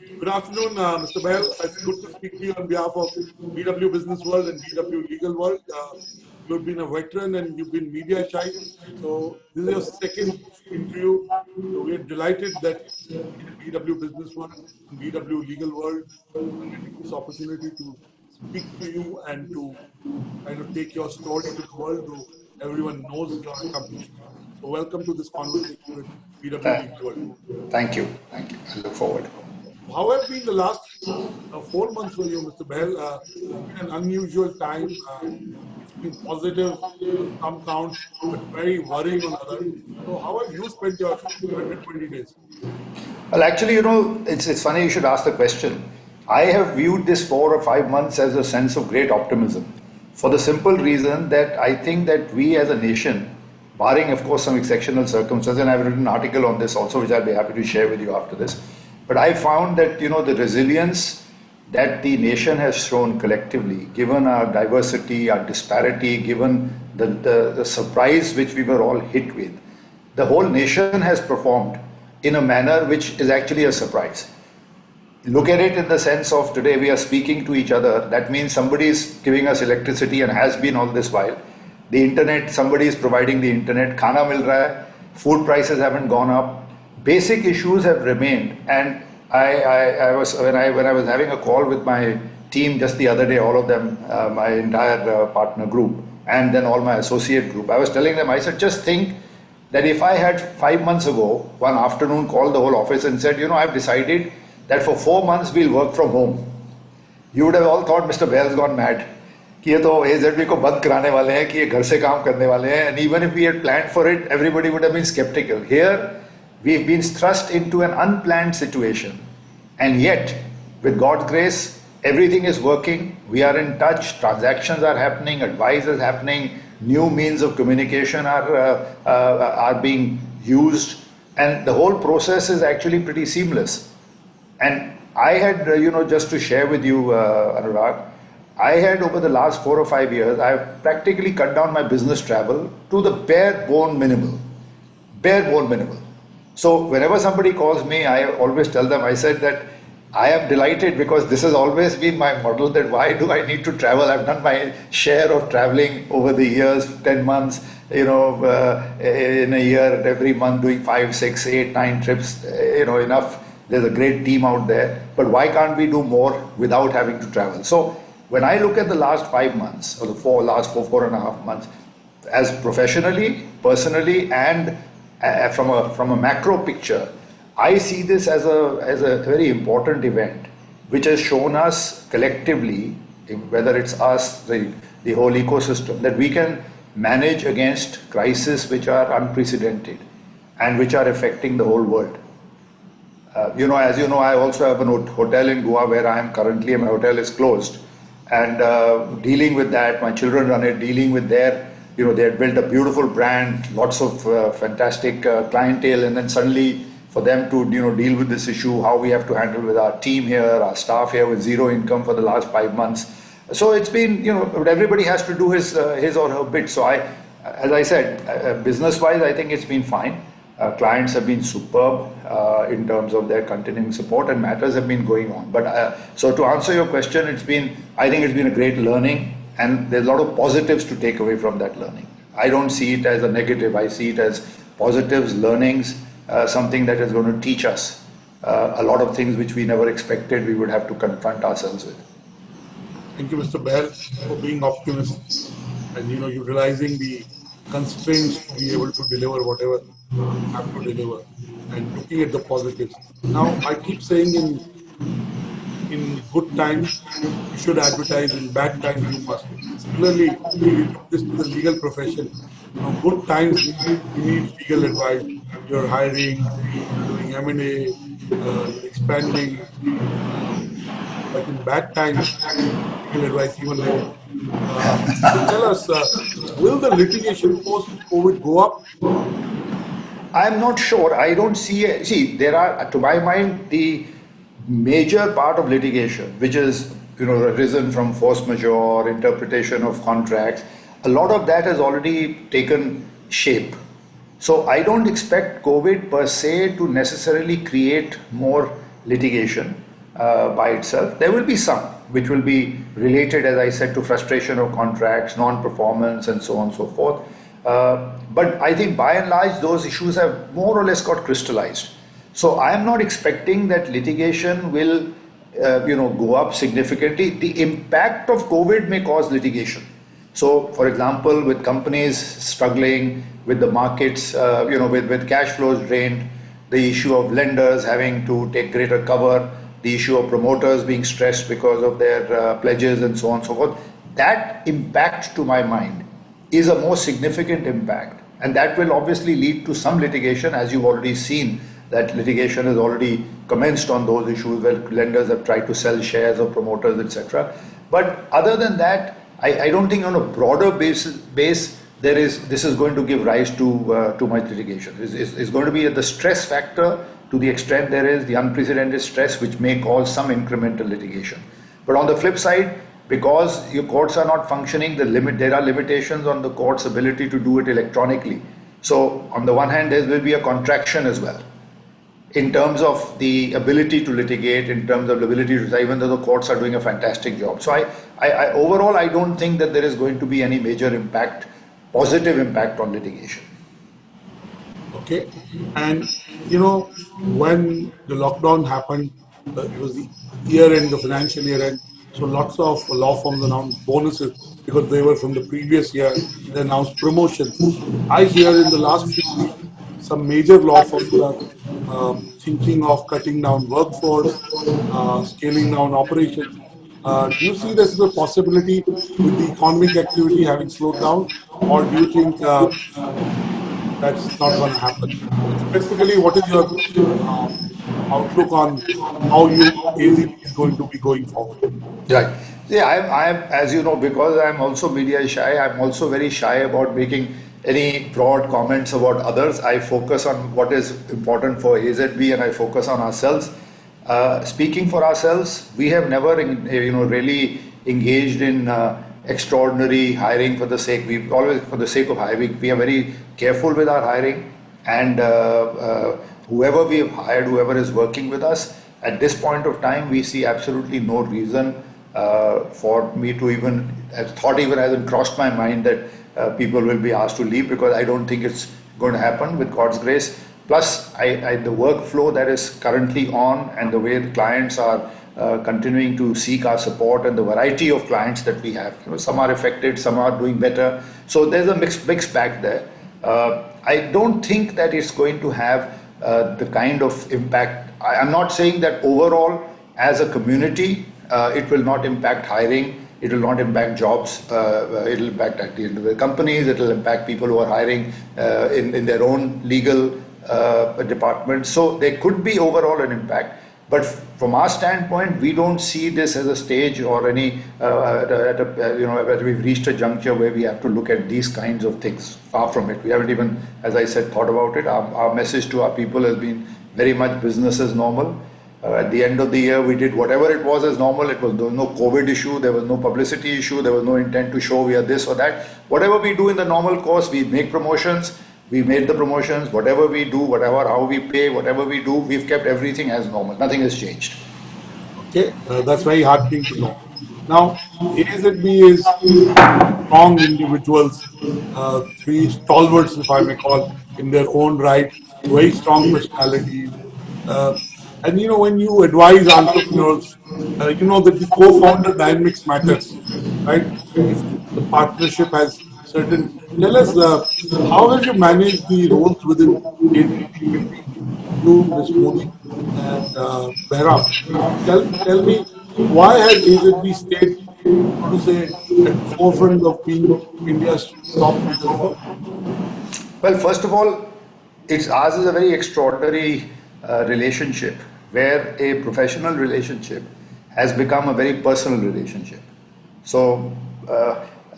Good afternoon, Mr. Bell. It's good to speak to you on behalf of BW Business World and BW Legal World. You've been a veteran and you've been media shy. So this is your second interview. So we're delighted that BW Business World and BW Legal World are getting this opportunity to speak to you and to kind of take your story to the world so everyone knows your accomplishments. So welcome to this conversation with BW Th- Legal World. Thank you. Thank you. I look forward. How have been the last 4 months for you, Mr. Behl? It's been an unusual time. It's been positive on some counts, but very worrying on others. So, how have you spent your 120 days? Well, actually, it's funny you should ask the question. I have viewed this 4 or 5 months as a sense of great optimism for the simple reason that I think that we as a nation, barring of course some exceptional circumstances, and I've written an article on this also, which I'll be happy to share with you after this. But I found that, the resilience that the nation has shown collectively, given our diversity, our disparity, given the surprise which we were all hit with, the whole nation has performed in a manner which is actually a surprise. Look at it in the sense of today we are speaking to each other. That means somebody is giving us electricity and has been all this while. The internet, somebody is providing the internet. Khana mil raha hai. Food prices haven't gone up. Basic issues have remained. And I was when I was having a call with my team just the other day, all of them, my entire partner group, and then all my associate group. I was telling them, I said, just think that if I had 5 months ago, one afternoon called the whole office and said, I've decided that for 4 months we'll work from home, you would have all thought Mr. Behl's gone mad. कि ये तो AZB को बंद कराने वाले हैं कि ये घर से काम करने वाले हैं. And even if we had planned for it, everybody would have been skeptical. Here, we've been thrust into an unplanned situation. And yet, with God's grace, everything is working. We are in touch. Transactions are happening. Advice is happening. New means of communication are being used. And the whole process is actually pretty seamless. And I had, just to share with you, Anurag, I had over the last 4 or 5 years, I've practically cut down my business travel to the bare bone minimal. Bare bone minimal. So whenever somebody calls me, I always tell them, I said that I am delighted because this has always been my model that why do I need to travel? I've done my share of traveling over the years, 10 months, in a year, every month doing 5, 6, 8, 9 trips, enough. There's a great team out there, but why can't we do more without having to travel? So when I look at the last 5 months or the last 4.5 months, as professionally, personally, and from a macro picture, I see this as a very important event, which has shown us collectively, whether it's us, the whole ecosystem, that we can manage against crises which are unprecedented and which are affecting the whole world. As you know, I also have a hotel in Goa where I am currently, and my hotel is closed. And dealing with that, my children run it, dealing with they had built a beautiful brand, lots of fantastic clientele, and then suddenly for them to, deal with this issue, how we have to handle with our team here, our staff here with zero income for the last 5 months. So it's been, everybody has to do his or her bit. So as I said, business-wise, I think it's been fine. Clients have been superb in terms of their continuing support, and matters have been going on. But so to answer your question, I think it's been a great learning, and there's a lot of positives to take away from that learning. I don't see it as a negative. I see it as positives, learnings, something that is going to teach us a lot of things which we never expected we would have to confront ourselves with. Thank you, Mr. Behl, for being optimistic and utilizing the constraints to be able to deliver whatever you have to deliver and looking at the positives. Now, I keep saying in good times you should advertise, in bad times you must. Similarly, we took this to the legal profession. Good times you need legal advice. You're hiring, you're doing M&A, you're expanding. But in bad times, legal advice even more. Tell us, will the litigation post-COVID go up? I'm not sure. I don't see, there are, to my mind, the major part of litigation, which is, arisen from force majeure, interpretation of contracts, a lot of that has already taken shape. So I don't expect COVID per se to necessarily create more litigation. by itself. There will be some which will be related, as I said, to frustration of contracts, non-performance, and so on and so forth. But I think by and large, those issues have more or less got crystallized. So I am not expecting that litigation will, go up significantly. The impact of COVID may cause litigation. So, for example, with companies struggling, with the markets, with cash flows drained, the issue of lenders having to take greater cover, the issue of promoters being stressed because of their pledges and so on and so forth, that impact, to my mind, is a more significant impact. And that will obviously lead to some litigation, as you've already seen that litigation has already commenced on those issues where lenders have tried to sell shares of promoters, etc. But other than that, I don't think on a broader base this is going to give rise to too much litigation. It's going to be the stress factor to the extent there is the unprecedented stress which may cause some incremental litigation. But on the flip side, because your courts are not functioning, there are limitations on the court's ability to do it electronically. So on the one hand, there will be a contraction as well in terms of the ability to litigate, in terms of the ability to, even though the courts are doing a fantastic job. So overall, I don't think that there is going to be any major impact, positive impact on litigation. Okay. And, when the lockdown happened, it was the year end, the financial year end. So lots of law firms announced bonuses because they were from the previous year. They announced promotions. I hear in the last few weeks, some major law firms are thinking of cutting down workforce, scaling down operations. Do you see this as a possibility with the economic activity having slowed down, or do you think that's not going to happen? Specifically, what is your outlook on how AZB is going to be going forward? Right. Yeah, I'm, as you know, because I'm also media shy, I'm also very shy about making any broad comments about others. I focus on what is important for AZB and I focus on ourselves. Speaking for ourselves, we have never, really engaged in extraordinary hiring for the sake. We've always, for the sake of hiring, we are very careful with our hiring, and whoever we have hired, whoever is working with us, at this point of time, we see absolutely no reason for me to even, thought even hasn't crossed my mind that people will be asked to leave, because I don't think it's going to happen with God's grace. Plus, the workflow that is currently on and the way the clients are continuing to seek our support and the variety of clients that we have. Some are affected, some are doing better. So there's a mixed bag there. I don't think that it's going to have the kind of impact. I'm not saying that overall as a community it will not impact hiring, it will not impact jobs, it will impact at the end of the companies, it will impact people who are hiring in their own legal departments. So there could be overall an impact. But from our standpoint, we don't see this as a stage or any, whether we've reached a juncture where we have to look at these kinds of things. Far from it. We haven't even, as I said, thought about it. Our message to our people has been very much business as normal. At the end of the year, we did whatever it was as normal. There was no COVID issue, there was no publicity issue, there was no intent to show we are this or that. Whatever we do in the normal course, we make promotions. We made the promotions, whatever we do, how we pay, whatever we do, we've kept everything as normal. Nothing has changed. Okay, that's very heartening to know. Now, AZB is strong individuals, three stalwarts, if I may call, in their own right, very strong personalities. And when you advise entrepreneurs, you know that the co-founder dynamics matters, right? If the partnership has certain. Tell us, how have you managed the roles within AZB between you, Ms. Modi, and Behram? Tell me, why has AZB stayed, so to say, at the forefront of being India's top legal firm? Well, first of all, ours is a very extraordinary relationship where a professional relationship has become a very personal relationship. So,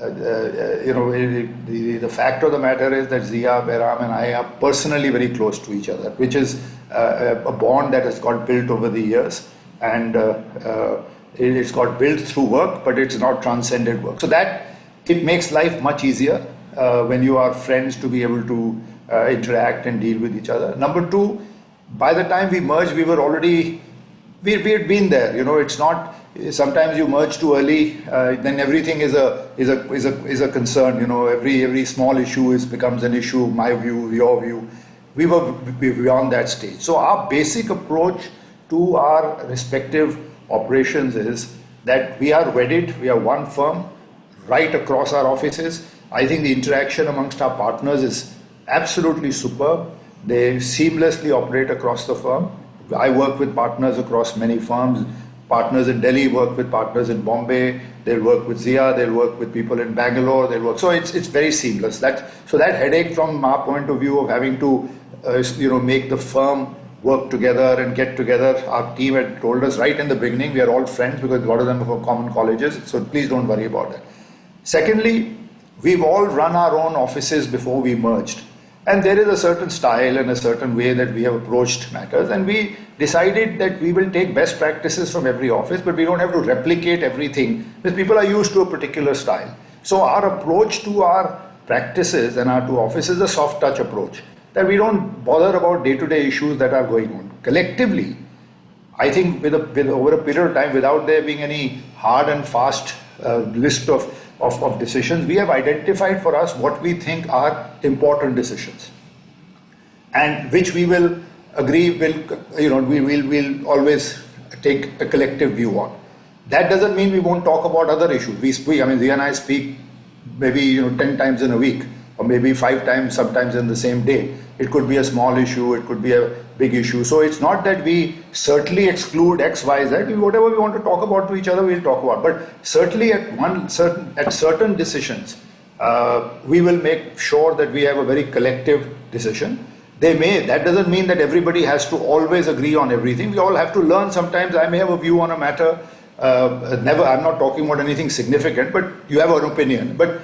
the fact of the matter is that Zia, Behram and I are personally very close to each other, which is a bond that has got built over the years, and it's got built through work, but it's not transcended work. So that it makes life much easier when you are friends to be able to interact and deal with each other. Number two, by the time we merged, we were already we had been there. You know, it's not. Sometimes you merge too early, then everything is a concern. You know, every small issue becomes an issue. My view, your view. We were beyond that stage. So our basic approach to our respective operations is that we are wedded. We are one firm, right across our offices. I think the interaction amongst our partners is absolutely superb. They seamlessly operate across the firm. I work with partners across many firms. Partners in Delhi work with partners in Bombay. They'll work with Zia. They'll work with people in Bangalore. They'll work. So it's very seamless. So that headache from our point of view of having to make the firm work together and get together. Our team had told us right in the beginning we are all friends because a lot of them are from common colleges. So please don't worry about that. Secondly, we've all run our own offices before we merged. And there is a certain style and a certain way that we have approached matters. And we decided that we will take best practices from every office, but we don't have to replicate everything because people are used to a particular style. So our approach to our practices and our two offices is a soft touch approach, that we don't bother about day-to-day issues that are going on. Collectively, I think with over a period of time, without there being any hard and fast list of decisions, we have identified for us what we think are important decisions, and which we will agree we'll always take a collective view on. That doesn't mean we won't talk about other issues. Zia and I speak maybe 10 times in a week, or maybe 5 times sometimes in the same day. It could be a small issue, it could be a big issue. So it's not that we certainly exclude X, Y, Z. Whatever we want to talk about to each other, we'll talk about. But certainly at certain decisions, we will make sure that we have a very collective decision. That doesn't mean that everybody has to always agree on everything. We all have to learn. Sometimes I may have a view on a matter. I'm not talking about anything significant, but you have an opinion. But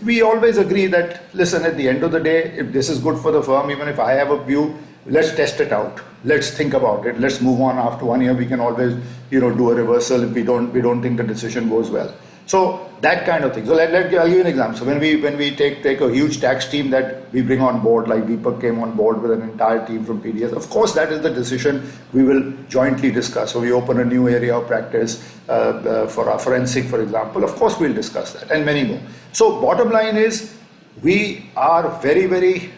we always agree that, listen, at the end of the day, if this is good for the firm, even if I have a view, let's test it out. Let's think about it. Let's move on. After 1 year, we can always, do a reversal if we don't think the decision goes well. So that kind of thing. So I'll give you an example. So when we take a huge tax team that we bring on board, like Deepak came on board with an entire team from PDS, of course that is the decision we will jointly discuss. So we open a new area of practice for our forensic, for example. Of course we'll discuss that, and many more. So bottom line is, we are very, very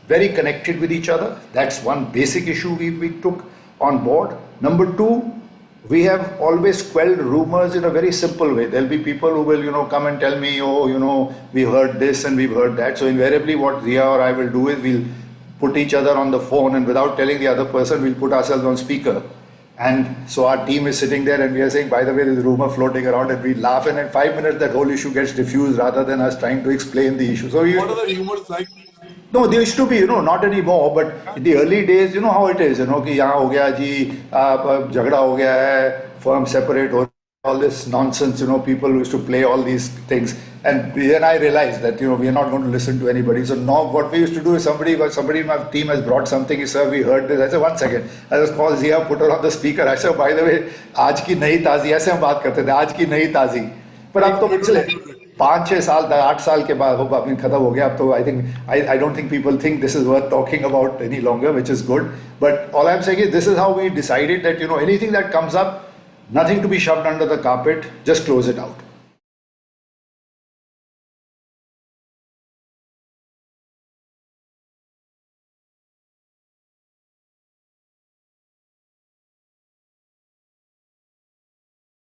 very connected with each other. That's one basic issue we took on board. Number 2, we have always quelled rumors in a very simple way. There'll be people who will, come and tell me, we heard this and we've heard that. So invariably what Zia or I will do is we'll put each other on the phone, and without telling the other person, we'll put ourselves on speaker. And so our team is sitting there and we are saying, by the way, there's a rumor floating around, and we laugh, and in 5 minutes that whole issue gets diffused rather than us trying to explain the issue. So what are the rumors like? No, there used to be, not anymore, but in the early days, how it is, कि यहाँ हो गया जी, झगड़ा हो गया है, firm separate, all this nonsense, people used to play all these things. And then I realized that, we are not going to listen to anybody. So now what we used to do is somebody in my team has brought something, he said, we heard this. I said, 1 second. I just called Zia, put her on the speaker. I said, by the way, आज की नई ताज़ी, ऐसे हम बात करते थे, आज की नई ताज़ी. But अब तो पिछले 5-6 साल, 8 साल के बाद खत्म हो गया. अब तो I don't think people think this is worth talking about any longer, which is good. But all I'm saying is, this is how we decided that, anything that comes up, nothing to be shoved under the carpet, just close it out.